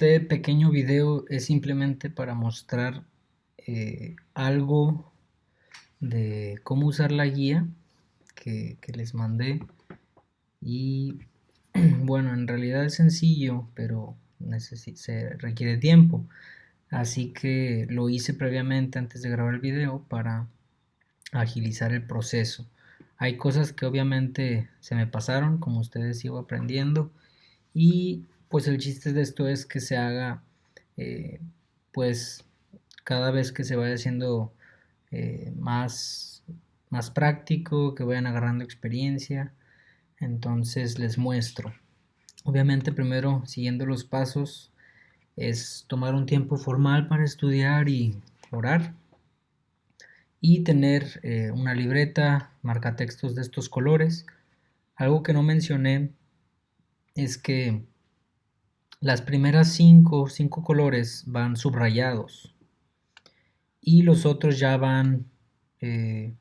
Este pequeño video es simplemente para mostrar algo de cómo usar la guía que les mandé y bueno, en realidad es sencillo, pero se requiere tiempo, así que lo hice previamente antes de grabar el video para agilizar el proceso. Hay cosas que obviamente se me pasaron, como ustedes sigo aprendiendo, y pues el chiste de esto es que se haga eh, pues cada vez que se vaya haciendo más práctico, que vayan agarrando experiencia. Entonces les muestro. Obviamente primero siguiendo los pasos es tomar un tiempo formal para estudiar y orar y tener una libreta, marcatextos de estos colores. Algo que no mencioné es que las primeras cinco colores van subrayados y los otros eh,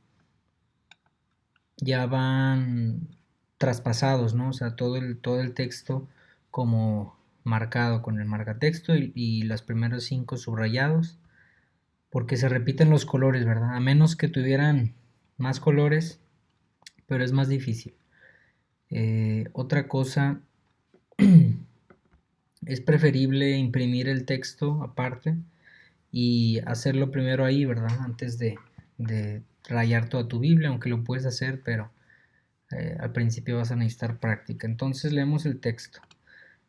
ya van traspasados, ¿no? O sea, todo el texto como marcado con el marcatexto y las primeras cinco subrayados, porque se repiten los colores, ¿verdad? A menos que tuvieran más colores, pero es más difícil. Otra cosa, es preferible imprimir el texto aparte y hacerlo primero ahí, ¿verdad? Antes de rayar toda tu Biblia, aunque lo puedes hacer, pero al principio vas a necesitar práctica. Entonces leemos el texto.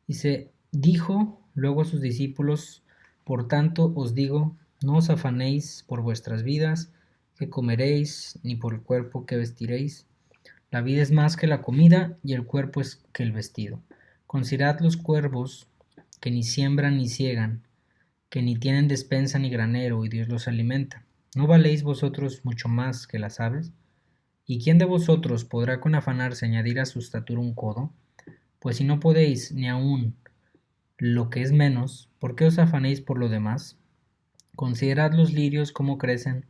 Dice, dijo luego a sus discípulos, por tanto os digo, no os afanéis por vuestras vidas, que comeréis, ni por el cuerpo que vestiréis. La vida es más que la comida y el cuerpo es que el vestido. Considerad los cuervos que ni siembran ni ciegan, que ni tienen despensa ni granero, y Dios los alimenta. ¿No valéis vosotros mucho más que las aves? ¿Y quién de vosotros podrá con afanarse añadir a su estatura un codo? Pues si no podéis ni aun lo que es menos, ¿por qué os afanéis por lo demás? Considerad los lirios cómo crecen,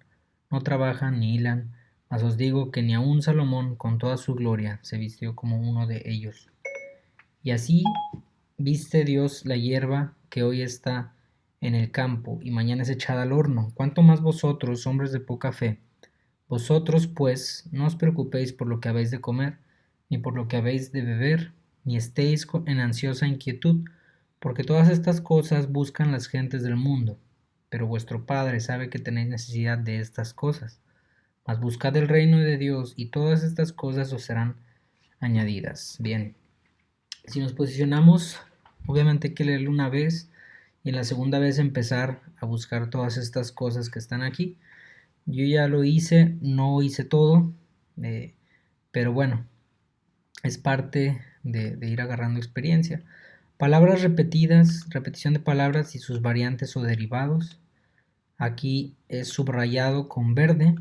no trabajan ni hilan, mas os digo que ni aun Salomón con toda su gloria se vistió como uno de ellos. Y así viste Dios la hierba que hoy está en el campo y mañana es echada al horno. ¿Cuánto más vosotros, hombres de poca fe? Vosotros, pues, no os preocupéis por lo que habéis de comer, ni por lo que habéis de beber, ni estéis en ansiosa inquietud, porque todas estas cosas buscan las gentes del mundo. Pero vuestro Padre sabe que tenéis necesidad de estas cosas. Mas buscad el reino de Dios, y todas estas cosas os serán añadidas. Bien, si nos posicionamos, obviamente hay que leerlo una vez, y en la segunda vez empezar a buscar todas estas cosas que están aquí. Yo ya lo hice, no hice todo, eh, pero bueno, es parte de ir agarrando experiencia. Palabras repetidas, repetición de palabras y sus variantes o derivados. Aquí es subrayado con verde.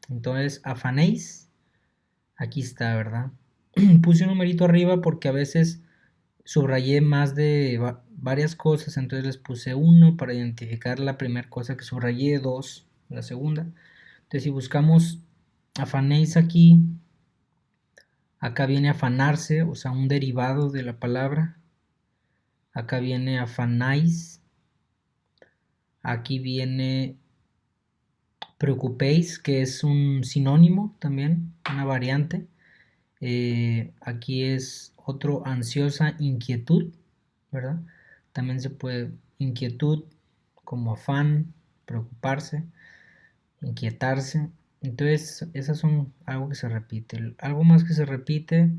Entonces, afanéis. Aquí está, ¿verdad? Puse un numerito arriba porque a veces subrayé más de varias cosas. Entonces les puse 1 para identificar la primera cosa que subrayé, 2 la segunda. Entonces si buscamos afanéis aquí, acá viene afanarse, o sea, un derivado de la palabra. Acá viene afanáis. Aquí viene preocupéis, que es un sinónimo también, una variante. Aquí es otro ansiosa inquietud, ¿verdad? También se puede inquietud como afán, preocuparse, inquietarse. Entonces, esas son algo que se repite. Algo más que se repite,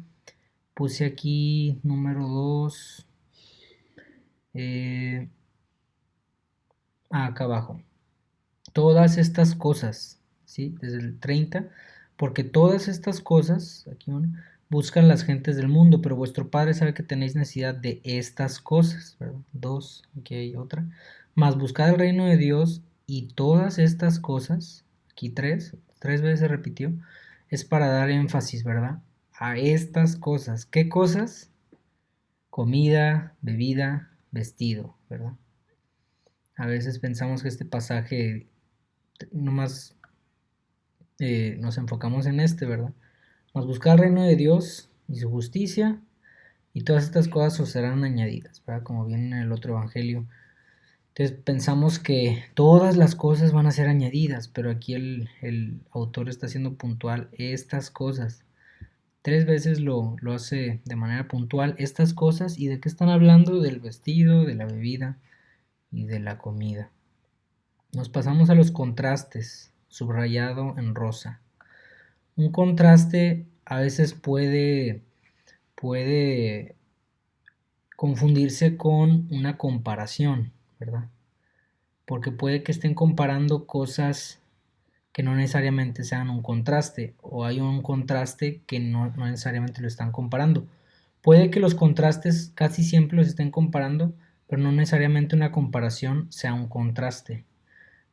puse aquí número 2, acá abajo. Todas estas cosas, ¿sí? Desde el 30, porque todas estas cosas, aquí buscan las gentes del mundo, pero vuestro Padre sabe que tenéis necesidad de estas cosas, ¿verdad? 2, aquí hay otra. Más buscad el reino de Dios y todas estas cosas, aquí 3 veces se repitió, es para dar énfasis, ¿verdad? A estas cosas. ¿Qué cosas? Comida, bebida, vestido, ¿verdad? A veces pensamos que este pasaje nomás nos enfocamos en ¿verdad? Mas buscar el reino de Dios y su justicia y todas estas cosas os serán añadidas, ¿verdad? Como viene en el otro evangelio. Entonces pensamos que todas las cosas van a ser añadidas, pero aquí el autor está siendo puntual, estas cosas. 3 veces lo hace de manera puntual, estas cosas, ¿y de qué están hablando? Del vestido, de la bebida y de la comida. Nos pasamos a los contrastes, subrayado en rosa. Un contraste a veces puede confundirse con una comparación, ¿verdad? Porque puede que estén comparando cosas que no necesariamente sean un contraste, o hay un contraste que no necesariamente lo están comparando. Puede que los contrastes casi siempre los estén comparando, pero no necesariamente una comparación sea un contraste.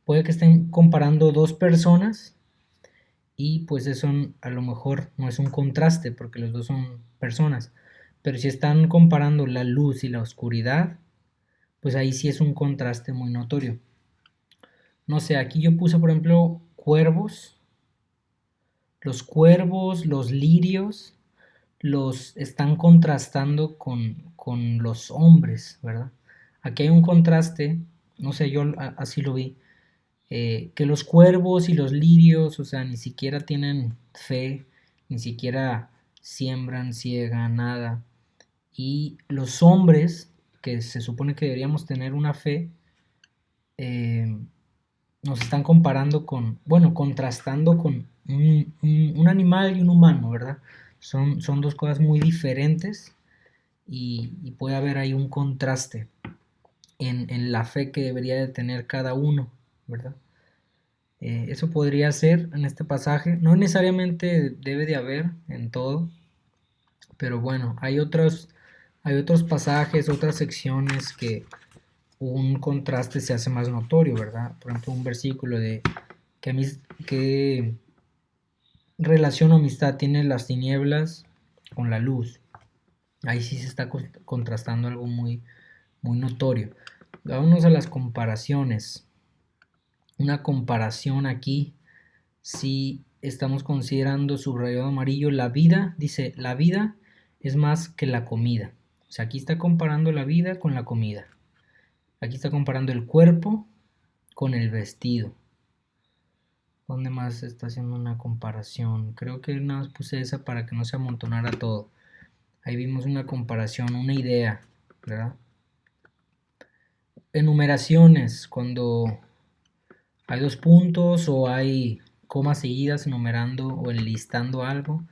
Puede que estén comparando dos personas y pues eso a lo mejor no es un contraste porque los dos son personas. Pero si están comparando la luz y la oscuridad, pues ahí sí es un contraste muy notorio. No sé, aquí yo puse por ejemplo cuervos. Los cuervos, los lirios, los están contrastando con los hombres, ¿verdad? Aquí hay un contraste, no sé, yo así lo vi, que los cuervos y los lirios, o sea, ni siquiera tienen fe, ni siquiera siembran, ciegan, nada. Y los hombres, que se supone que deberíamos tener una fe, eh, nos están comparando bueno, contrastando con un animal y un humano, ¿verdad? Son dos cosas muy diferentes y puede haber ahí un contraste en la fe que debería de tener cada uno, ¿verdad? Eso podría ser en este pasaje, no necesariamente debe de haber en todo, pero bueno, hay otros pasajes, otras secciones que un contraste se hace más notorio, ¿verdad? Por ejemplo, un versículo de que relación o amistad tienen las tinieblas con la luz. Ahí sí se está contrastando algo muy, muy notorio. Vámonos a las comparaciones. Una comparación aquí, si estamos considerando subrayado amarillo, la vida, dice, la vida es más que la comida. O sea, aquí está comparando la vida con la comida. Aquí está comparando el cuerpo con el vestido. ¿Dónde más está haciendo una comparación? Creo que nada más puse esa para que no se amontonara todo. Ahí vimos una comparación, una idea, ¿verdad? Enumeraciones, cuando hay dos puntos o hay comas seguidas enumerando o enlistando algo.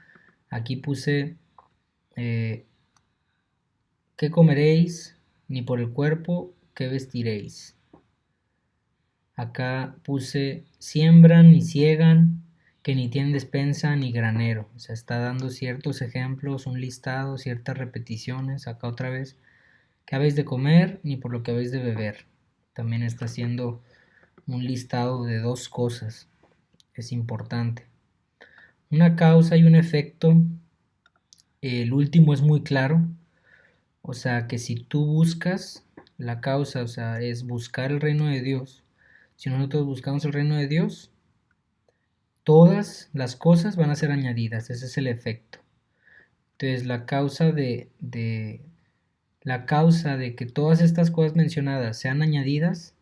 Aquí puse, ¿qué comeréis? Ni por el cuerpo, ¿qué vestiréis? Acá puse, siembran ni ciegan, que ni tienen despensa ni granero. O sea, está dando ciertos ejemplos, un listado, ciertas repeticiones. Acá otra vez, ¿qué habéis de comer? Ni por lo que habéis de beber. También está haciendo un listado de dos cosas. Es importante. Una causa y un efecto. El último es muy claro. O sea, que si tú buscas la causa, o sea, es buscar el reino de Dios. Si nosotros buscamos el reino de Dios, todas las cosas van a ser añadidas. Ese es el efecto. Entonces, la causa de que todas estas cosas mencionadas sean añadidas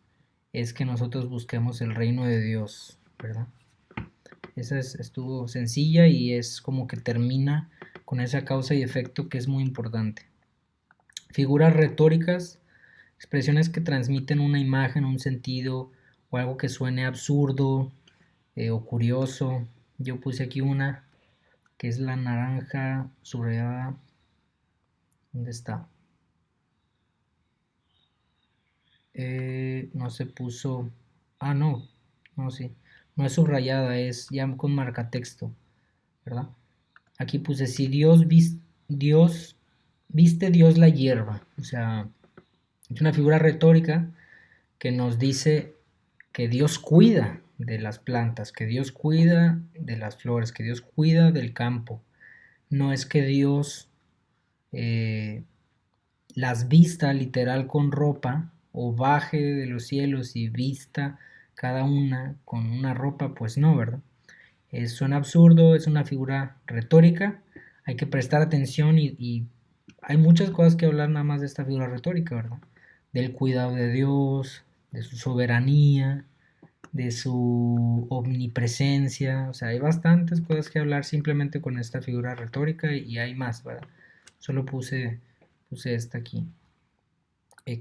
es que nosotros busquemos el reino de Dios, ¿verdad? Esa estuvo sencilla y es como que termina con esa causa y efecto que es muy importante. Figuras retóricas, expresiones que transmiten una imagen, un sentido o algo que suene absurdo o curioso. Yo puse aquí una que es la naranja subrayada. ¿Dónde está? No se puso. Ah, no. No, sí. No es subrayada, es ya con marcatexto, ¿verdad? Aquí puse, si Dios, viste Dios la hierba. O sea, es una figura retórica que nos dice que Dios cuida de las plantas, que Dios cuida de las flores, que Dios cuida del campo. No es que Dios eh, las vista literal con ropa o baje de los cielos y vista cada una con una ropa, pues no, ¿verdad? Es un absurdo, es una figura retórica, hay que prestar atención y hay muchas cosas que hablar nada más de esta figura retórica, ¿verdad? Del cuidado de Dios, de su soberanía, de su omnipresencia, o sea, hay bastantes cosas que hablar simplemente con esta figura retórica y hay más, ¿verdad? Solo puse esta aquí.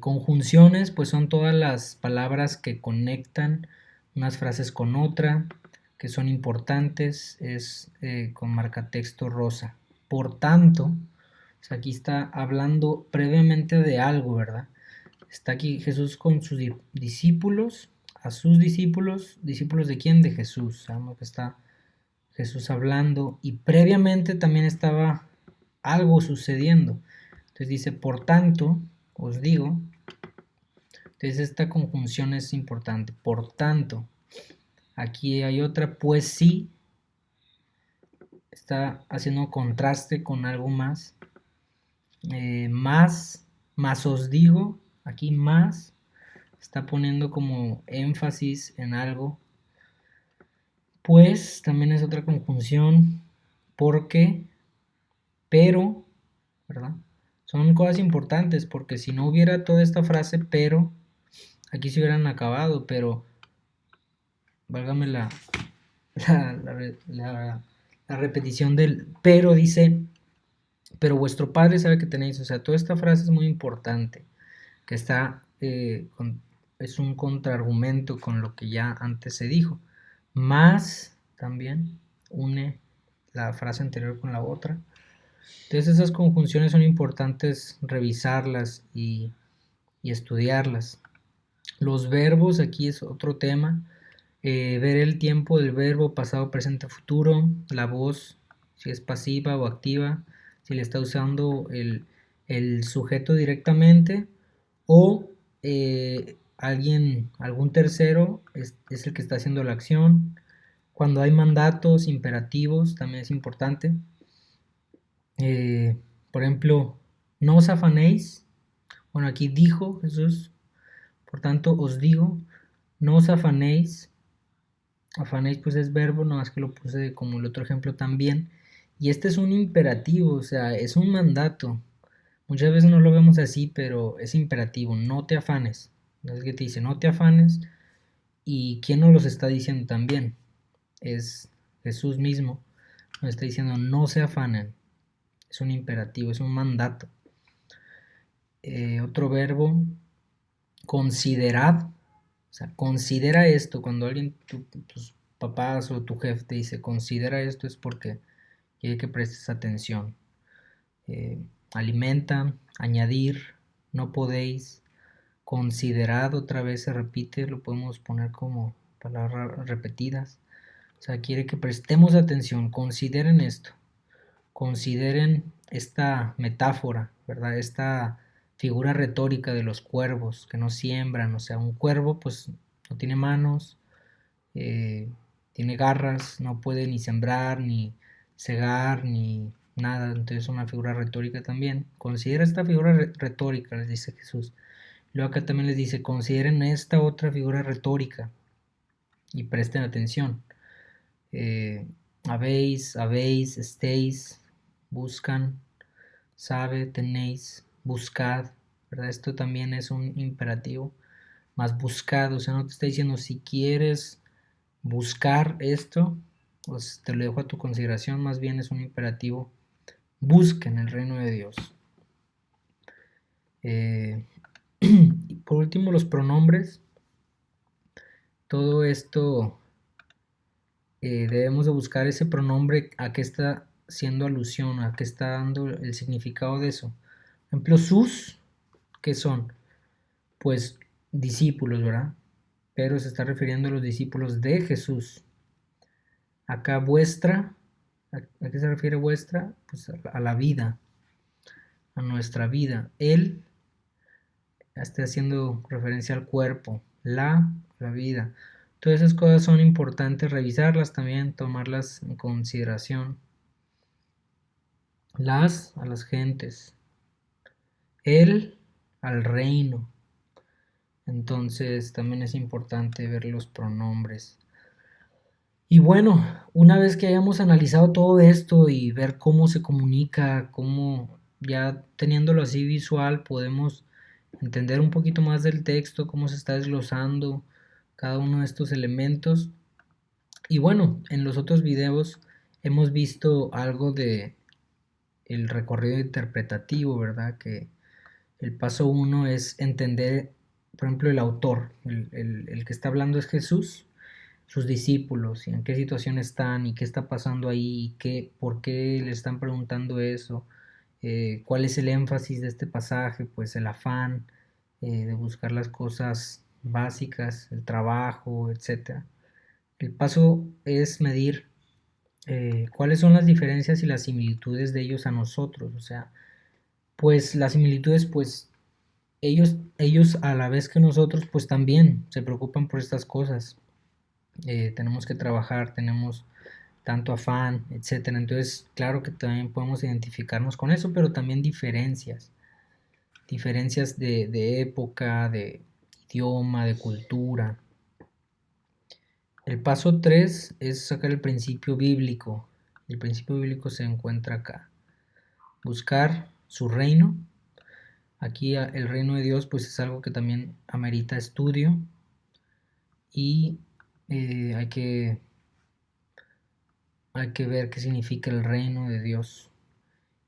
Conjunciones, pues son todas las palabras que conectan unas frases con otra, que son importantes, es con marcatexto rosa. Por tanto, o sea, aquí está hablando previamente de algo, ¿verdad? Está aquí Jesús con sus discípulos, a sus discípulos, discípulos de quién, de Jesús. Sabemos que está Jesús hablando y previamente también estaba algo sucediendo. Entonces dice, por tanto, os digo, entonces esta conjunción es importante. Por tanto, aquí hay otra, pues sí, está haciendo contraste con algo más. Más os digo, aquí más, está poniendo como énfasis en algo. Pues también es otra conjunción, porque, pero, ¿verdad? Son cosas importantes porque si no hubiera toda esta frase, pero, aquí se hubieran acabado, pero, válgame la, la, la repetición del pero, dice, pero vuestro Padre sabe que tenéis, o sea, toda esta frase es muy importante, que está, es un contraargumento con lo que ya antes se dijo, más también une la frase anterior con la otra. Entonces esas conjunciones son importantes revisarlas y estudiarlas. Los verbos, aquí es otro tema. Ver el tiempo del verbo pasado, presente, futuro, la voz, si es pasiva o activa, si le está usando el sujeto directamente o algún tercero es el que está haciendo la acción. Cuando hay mandatos, imperativos, también es importante. Por ejemplo, no os afanéis. Bueno, aquí dijo Jesús, por tanto os digo, no os afanéis. Afanéis pues es verbo, no más que lo puse como el otro ejemplo también. Y este es un imperativo, o sea, es un mandato. Muchas veces no lo vemos así, pero es imperativo, no te afanes. No es que te dice, no te afanes. ¿Y quién nos los está diciendo también? Es Jesús mismo. Nos está diciendo, no se afanen. Es un imperativo, es un mandato. Otro verbo, considerad. O sea, considera esto. Cuando alguien, tus papás o tu jefe te dice, considera esto, es porque quiere que prestes atención. Alimenta, añadir, no podéis. Considerad, otra vez se repite, lo podemos poner como palabras repetidas. O sea, quiere que prestemos atención, consideren esto. Consideren esta metáfora, ¿verdad? Esta figura retórica de los cuervos que no siembran, o sea, un cuervo pues no tiene manos, tiene garras, no puede ni sembrar, ni cegar, ni nada, entonces es una figura retórica también. Considera esta figura retórica, les dice Jesús. Luego acá también les dice, consideren esta otra figura retórica y presten atención. Habéis, estéis, buscan, sabe, tenéis, buscad, ¿verdad? Esto también es un imperativo, más buscad, o sea, no te está diciendo si quieres buscar esto, pues te lo dejo a tu consideración, más bien es un imperativo, busquen el reino de Dios. Y por último, los pronombres, todo esto debemos de buscar ese pronombre a qué está haciendo alusión, a qué está dando el significado de eso. Por ejemplo, sus, ¿qué son? Pues discípulos, ¿verdad? Pero se está refiriendo a los discípulos de Jesús. Acá vuestra, ¿a qué se refiere vuestra? Pues a la vida, a nuestra vida. Él está haciendo referencia al cuerpo, la vida. Todas esas cosas son importantes revisarlas también, tomarlas en consideración. A las gentes. Él al reino. Entonces también es importante ver los pronombres. Y bueno, una vez que hayamos analizado todo esto y ver cómo se comunica, cómo ya teniéndolo así visual podemos entender un poquito más del texto, cómo se está desglosando cada uno de estos elementos. Y bueno, en los otros videos hemos visto algo de el recorrido interpretativo, ¿verdad? Que el paso uno es entender, por ejemplo, el autor, el que está hablando es Jesús, sus discípulos, y en qué situación están, y qué está pasando ahí, y por qué le están preguntando eso, cuál es el énfasis de este pasaje, pues el afán de buscar las cosas básicas, el trabajo, etcétera. El paso es medir cuáles son las diferencias y las similitudes de ellos a nosotros, o sea, pues las similitudes, pues ellos a la vez que nosotros, pues también se preocupan por estas cosas. Tenemos que trabajar, tenemos tanto afán, etcétera. Entonces, claro que también podemos identificarnos con eso, pero también diferencias de época, de idioma, de cultura. El paso 3 es sacar el principio bíblico. El principio bíblico se encuentra acá. Buscar su reino. Aquí el reino de Dios pues es algo que también amerita estudio y hay que ver qué significa el reino de Dios.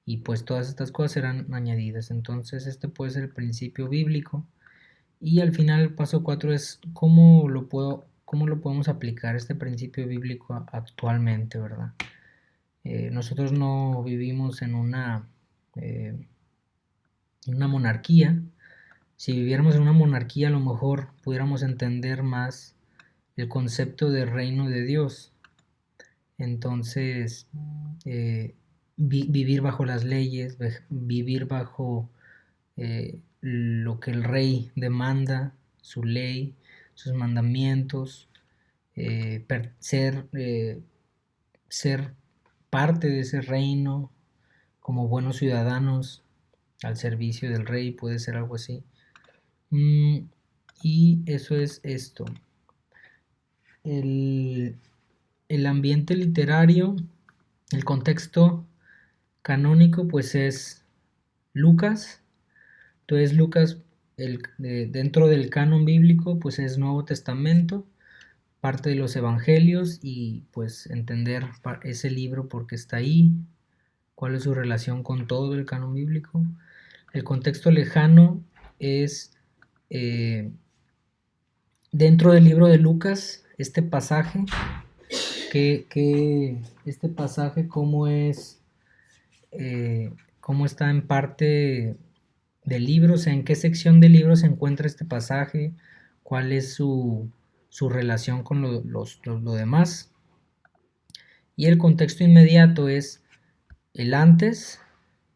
Y pues todas estas cosas serán añadidas. Entonces este puede ser el principio bíblico. Y al final el paso 4 es cómo lo podemos aplicar este principio bíblico actualmente, ¿verdad? Nosotros no vivimos en una monarquía. Si viviéramos en una monarquía, a lo mejor pudiéramos entender más el concepto de reino de Dios. Entonces, vivir bajo las leyes, vivir bajo lo que el rey demanda, su ley, sus mandamientos, ser parte de ese reino como buenos ciudadanos al servicio del rey, puede ser algo así. Y eso es esto. El, el ambiente literario, el contexto canónico, pues es Lucas. Entonces Lucas, dentro del canon bíblico, pues es Nuevo Testamento, parte de los evangelios y pues entender ese libro porque está ahí, cuál es su relación con todo el canon bíblico. El contexto lejano es dentro del libro de Lucas, este pasaje, este pasaje cómo está en parte del libro, o sea, en qué sección del libro se encuentra este pasaje, cuál es su relación con lo demás. Y el contexto inmediato es el antes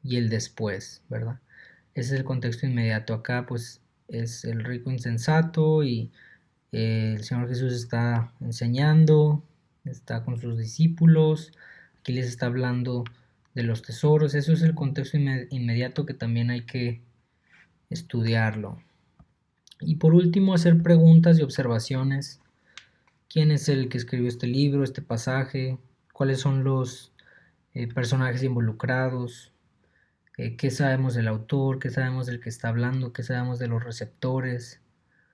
y el después, ¿verdad? Ese es el contexto inmediato. Acá pues es el rico insensato y el Señor Jesús está enseñando, está con sus discípulos, aquí les está hablando de los tesoros. Eso es el contexto inmediato que también hay que estudiarlo. Y por último, hacer preguntas y observaciones. ¿Quién es el que escribió este libro, este pasaje? ¿Cuáles son los personajes involucrados? ¿Qué sabemos del autor? ¿Qué sabemos del que está hablando? ¿Qué sabemos de los receptores?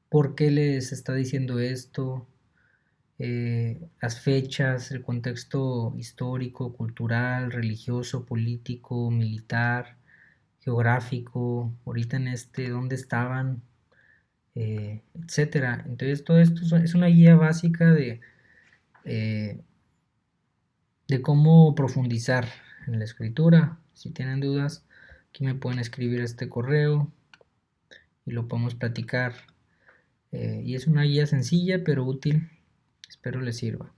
¿Por qué les está diciendo esto? Las fechas, el contexto histórico, cultural, religioso, político, militar, geográfico, ahorita dónde estaban, etcétera. Entonces todo esto es una guía básica eh, de cómo profundizar en la escritura. Si tienen dudas, aquí me pueden escribir a este correo y lo podemos platicar. Y es una guía sencilla pero útil. Espero les sirva.